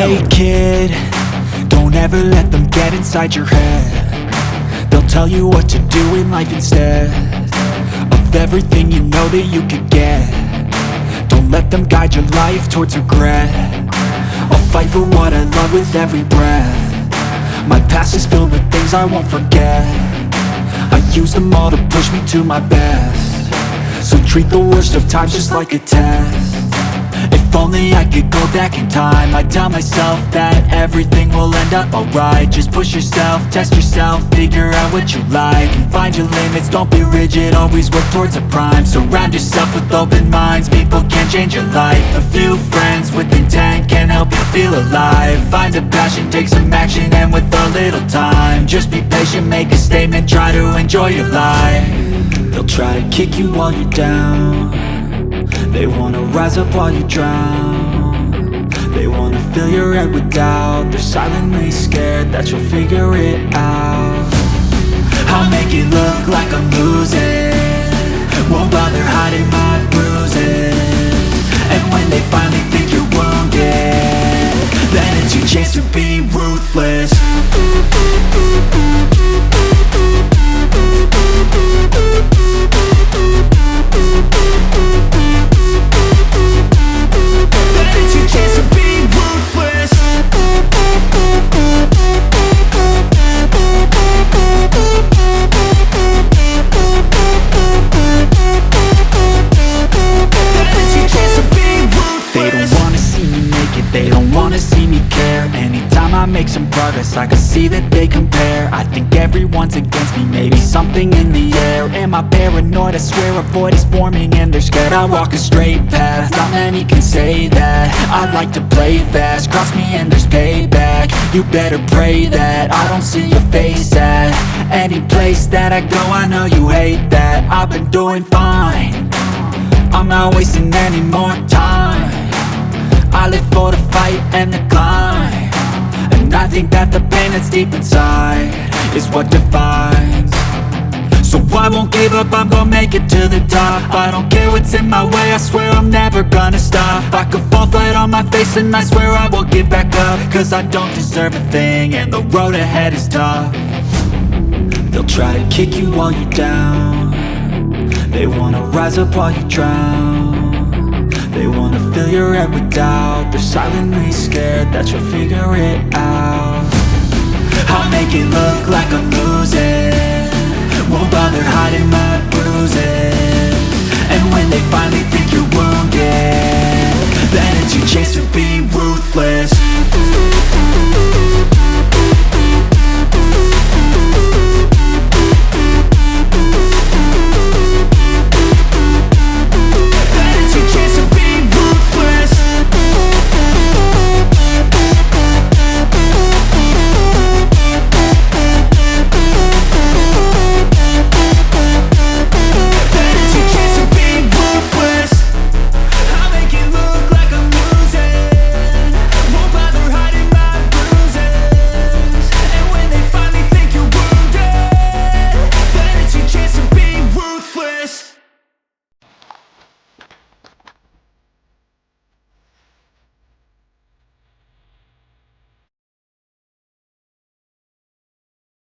Hey kid, don't ever let them get inside your head. They'll tell you what to do in life instead of everything you know that you could get. Don't let them guide your life towards regret. I'll fight for what I love with every breath. My past is filled with things I won't forget. I use them all to push me to my best. So treat the worst of times just like a test. If only I could go back in time, I'd tell myself that everything will end up alright. Just push yourself, test yourself, figure out what you like, and find your limits, don't be rigid, always work towards a prime. Surround yourself with open minds, people can change your life. A few friends with intent can help you feel alive. Find a passion, take some action, and with a little time, just be patient, make a statement, try to enjoy your life. They'll try to kick you while you're down. They wanna rise up while you drown. They wanna fill your head with doubt. They're silently scared that you'll figure it out. I'll make it look like I'm losing, won't bother hiding my bruises. And when they finally think you're wounded, then it's your chance to be ruthless. They don't wanna see me care. Anytime I make some progress, I can see that they compare. I think everyone's against me, maybe something in the air. Am I paranoid? I swear a void is forming and they're scared. I walk a straight path, not many can say that. I like to play fast, cross me and there's payback. You better pray that I don't see your face at any place that I go. I know you hate that. I've been doing fine, I'm not wasting any more time. I live for the fight and the climb, and I think that the pain that's deep inside is what defines. So I won't give up, I'm gonna make it to the top. I don't care what's in my way, I swear I'm never gonna stop. I could fall flat on my face and I swear I will get back up, cause I don't deserve a thing and the road ahead is tough. They'll try to kick you while you're down. They wanna rise up while you drown. They wanna fill your head with doubt. They're silently scared that you'll figure it out. I'll make it look like I'm losing, won't bother hiding my bruises. And when they finally think you're wounded, then it's your chance to be ruthless.